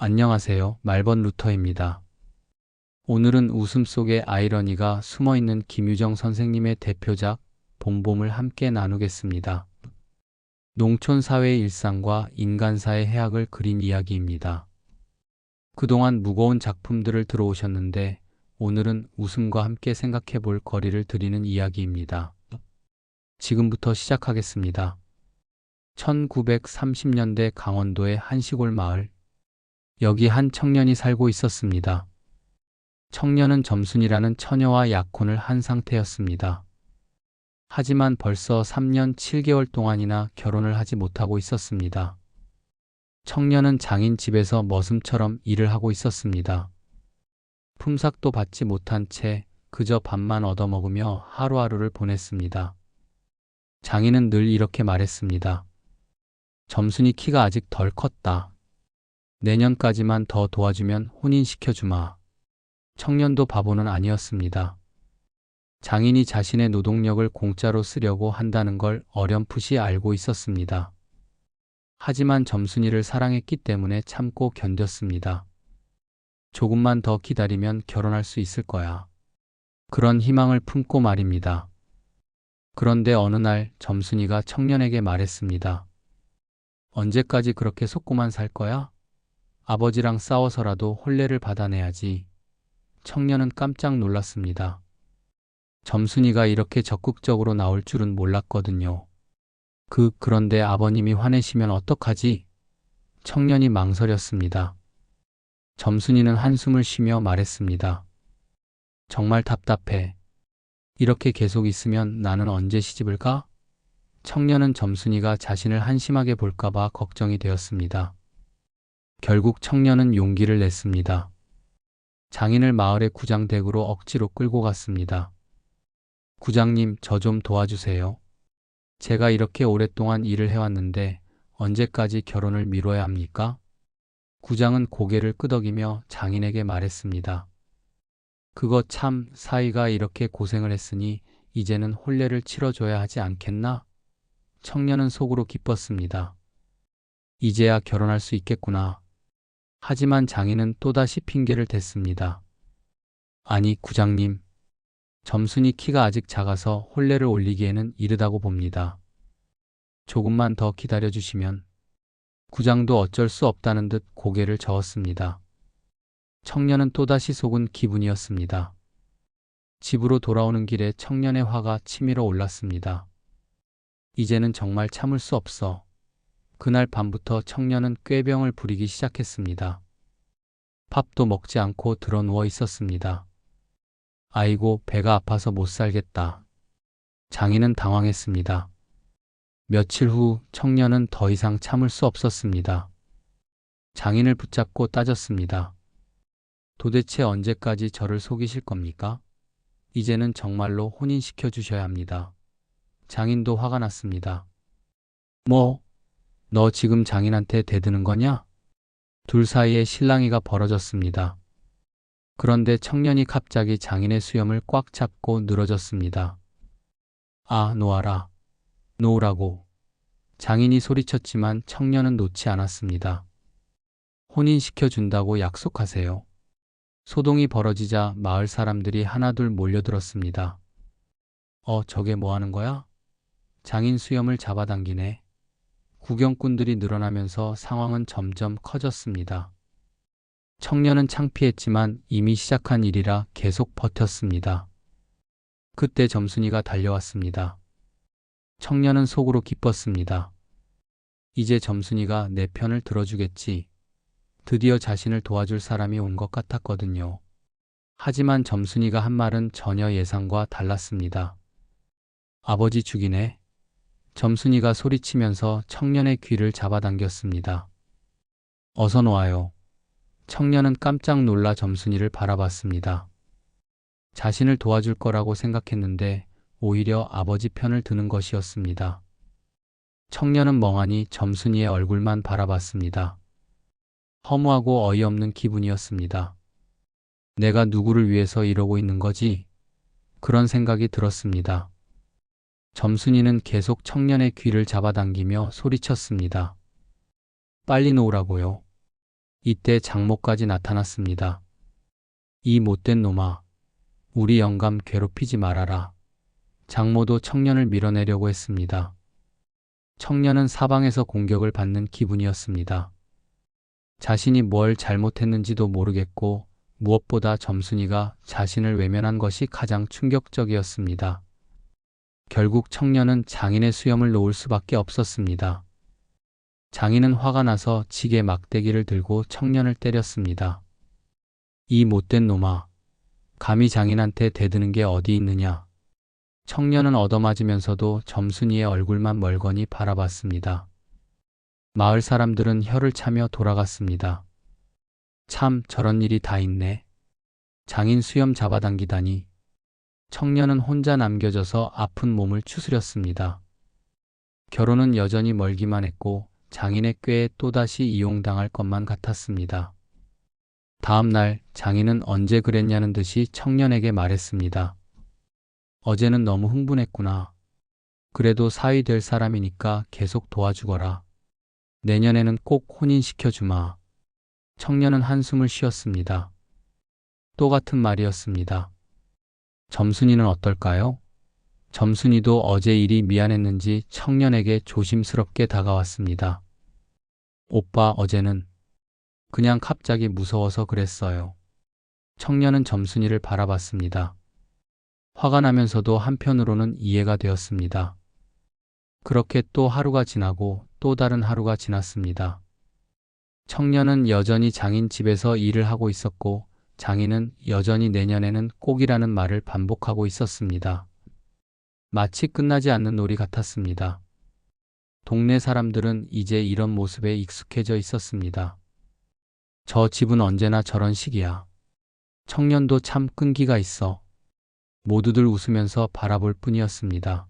안녕하세요. 말번 루터입니다. 오늘은 웃음 속에 아이러니가 숨어있는 김유정 선생님의 대표작 봄봄을 함께 나누겠습니다. 농촌 사회의 일상과 인간사의 해악을 그린 이야기입니다. 그동안 무거운 작품들을 들어오셨는데 오늘은 웃음과 함께 생각해 볼 거리를 드리는 이야기입니다. 지금부터 시작하겠습니다. 1930년대 강원도의 한 시골 마을. 여기 한 청년이 살고 있었습니다. 청년은 점순이라는 처녀와 약혼을 한 상태였습니다. 하지만 벌써 3년 7개월 동안이나 결혼을 하지 못하고 있었습니다. 청년은 장인 집에서 머슴처럼 일을 하고 있었습니다. 품삯도 받지 못한 채 그저 밥만 얻어먹으며 하루하루를 보냈습니다. 장인은 늘 이렇게 말했습니다. 점순이 키가 아직 덜 컸다. 내년까지만 더 도와주면 혼인시켜주마. 청년도 바보는 아니었습니다. 장인이 자신의 노동력을 공짜로 쓰려고 한다는 걸 어렴풋이 알고 있었습니다. 하지만 점순이를 사랑했기 때문에 참고 견뎠습니다. 조금만 더 기다리면 결혼할 수 있을 거야. 그런 희망을 품고 말입니다. 그런데 어느 날 점순이가 청년에게 말했습니다. 언제까지 그렇게 속고만 살 거야? 아버지랑 싸워서라도 혼례를 받아내야지. 청년은 깜짝 놀랐습니다. 점순이가 이렇게 적극적으로 나올 줄은 몰랐거든요. 그런데 아버님이 화내시면 어떡하지? 청년이 망설였습니다. 점순이는 한숨을 쉬며 말했습니다. 정말 답답해. 이렇게 계속 있으면 나는 언제 시집을 가? 청년은 점순이가 자신을 한심하게 볼까봐 걱정이 되었습니다. 결국 청년은 용기를 냈습니다. 장인을 마을의 구장댁으로 억지로 끌고 갔습니다. 구장님, 저 좀 도와주세요. 제가 이렇게 오랫동안 일을 해왔는데 언제까지 결혼을 미뤄야 합니까? 구장은 고개를 끄덕이며 장인에게 말했습니다. 그거 참, 사위가 이렇게 고생을 했으니 이제는 혼례를 치러줘야 하지 않겠나? 청년은 속으로 기뻤습니다. 이제야 결혼할 수 있겠구나. 하지만 장인은 또다시 핑계를 댔습니다. 아니, 구장님. 점순이 키가 아직 작아서 혼례를 올리기에는 이르다고 봅니다. 조금만 더 기다려주시면. 구장도 어쩔 수 없다는 듯 고개를 저었습니다. 청년은 또다시 속은 기분이었습니다. 집으로 돌아오는 길에 청년의 화가 치밀어 올랐습니다. 이제는 정말 참을 수 없어. 그날 밤부터 청년은 꾀병을 부리기 시작했습니다. 밥도 먹지 않고 드러누워 있었습니다. 아이고, 배가 아파서 못 살겠다. 장인은 당황했습니다. 며칠 후 청년은 더 이상 참을 수 없었습니다. 장인을 붙잡고 따졌습니다. 도대체 언제까지 저를 속이실 겁니까? 이제는 정말로 혼인시켜 주셔야 합니다. 장인도 화가 났습니다. 뭐? 너 지금 장인한테 대드는 거냐? 둘 사이에 실랑이가 벌어졌습니다. 그런데 청년이 갑자기 장인의 수염을 꽉 잡고 늘어졌습니다. 아, 놓아라. 놓으라고. 장인이 소리쳤지만 청년은 놓지 않았습니다. 혼인시켜준다고 약속하세요. 소동이 벌어지자 마을 사람들이 하나둘 몰려들었습니다. 저게 뭐 하는 거야? 장인 수염을 잡아당기네. 구경꾼들이 늘어나면서 상황은 점점 커졌습니다. 청년은 창피했지만 이미 시작한 일이라 계속 버텼습니다. 그때 점순이가 달려왔습니다. 청년은 속으로 기뻤습니다. 이제 점순이가 내 편을 들어주겠지. 드디어 자신을 도와줄 사람이 온 것 같았거든요. 하지만 점순이가 한 말은 전혀 예상과 달랐습니다. 아버지 죽이네. 점순이가 소리치면서 청년의 귀를 잡아당겼습니다. 어서 놓아요. 청년은 깜짝 놀라 점순이를 바라봤습니다. 자신을 도와줄 거라고 생각했는데 오히려 아버지 편을 드는 것이었습니다. 청년은 멍하니 점순이의 얼굴만 바라봤습니다. 허무하고 어이없는 기분이었습니다. 내가 누구를 위해서 이러고 있는 거지? 그런 생각이 들었습니다. 점순이는 계속 청년의 귀를 잡아당기며 소리쳤습니다. 빨리 놓으라고요. 이때 장모까지 나타났습니다. 이 못된 놈아, 우리 영감 괴롭히지 말아라. 장모도 청년을 밀어내려고 했습니다. 청년은 사방에서 공격을 받는 기분이었습니다. 자신이 뭘 잘못했는지도 모르겠고 무엇보다 점순이가 자신을 외면한 것이 가장 충격적이었습니다. 결국 청년은 장인의 수염을 놓을 수밖에 없었습니다. 장인은 화가 나서 지게 막대기를 들고 청년을 때렸습니다. 이 못된 놈아, 감히 장인한테 대드는 게 어디 있느냐. 청년은 얻어맞으면서도 점순이의 얼굴만 멀거니 바라봤습니다. 마을 사람들은 혀를 차며 돌아갔습니다. 참 저런 일이 다 있네. 장인 수염 잡아당기다니. 청년은 혼자 남겨져서 아픈 몸을 추스렸습니다. 결혼은 여전히 멀기만 했고 장인의 꾀에 또다시 이용당할 것만 같았습니다. 다음 날 장인은 언제 그랬냐는 듯이 청년에게 말했습니다. 어제는 너무 흥분했구나. 그래도 사위 될 사람이니까 계속 도와주거라. 내년에는 꼭 혼인시켜주마. 청년은 한숨을 쉬었습니다. 또 같은 말이었습니다. 점순이는 어떨까요? 점순이도 어제 일이 미안했는지 청년에게 조심스럽게 다가왔습니다. 오빠, 어제는 그냥 갑자기 무서워서 그랬어요. 청년은 점순이를 바라봤습니다. 화가 나면서도 한편으로는 이해가 되었습니다. 그렇게 또 하루가 지나고 또 다른 하루가 지났습니다. 청년은 여전히 장인 집에서 일을 하고 있었고 장인은 여전히 내년에는 꼭이라는 말을 반복하고 있었습니다. 마치 끝나지 않는 놀이 같았습니다. 동네 사람들은 이제 이런 모습에 익숙해져 있었습니다. 저 집은 언제나 저런 식이야. 청년도 참 끈기가 있어. 모두들 웃으면서 바라볼 뿐이었습니다.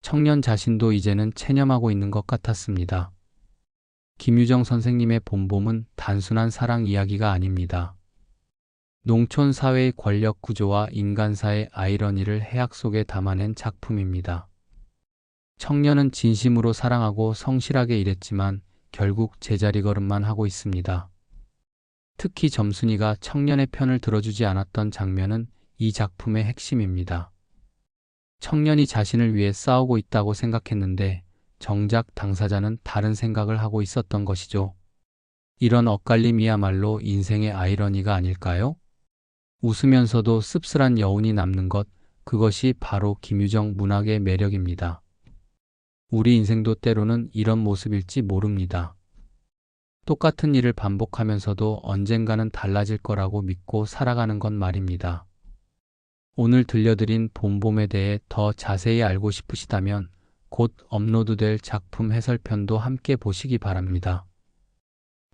청년 자신도 이제는 체념하고 있는 것 같았습니다. 김유정 선생님의 본봄은 단순한 사랑 이야기가 아닙니다. 농촌 사회의 권력 구조와 인간사의 아이러니를 해악 속에 담아낸 작품입니다. 청년은 진심으로 사랑하고 성실하게 일했지만 결국 제자리 걸음만 하고 있습니다. 특히 점순이가 청년의 편을 들어주지 않았던 장면은 이 작품의 핵심입니다. 청년이 자신을 위해 싸우고 있다고 생각했는데 정작 당사자는 다른 생각을 하고 있었던 것이죠. 이런 엇갈림이야말로 인생의 아이러니가 아닐까요? 웃으면서도 씁쓸한 여운이 남는 것, 그것이 바로 김유정 문학의 매력입니다. 우리 인생도 때로는 이런 모습일지 모릅니다. 똑같은 일을 반복하면서도 언젠가는 달라질 거라고 믿고 살아가는 건 말입니다. 오늘 들려드린 봄봄에 대해 더 자세히 알고 싶으시다면 곧 업로드될 작품 해설편도 함께 보시기 바랍니다.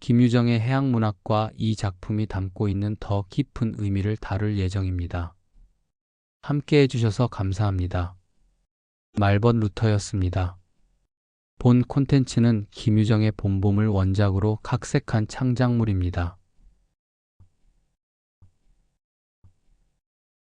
김유정의 해양문학과 이 작품이 담고 있는 더 깊은 의미를 다룰 예정입니다. 함께 해주셔서 감사합니다. 말벗 루터였습니다. 본 콘텐츠는 김유정의 봄봄을 원작으로 각색한 창작물입니다.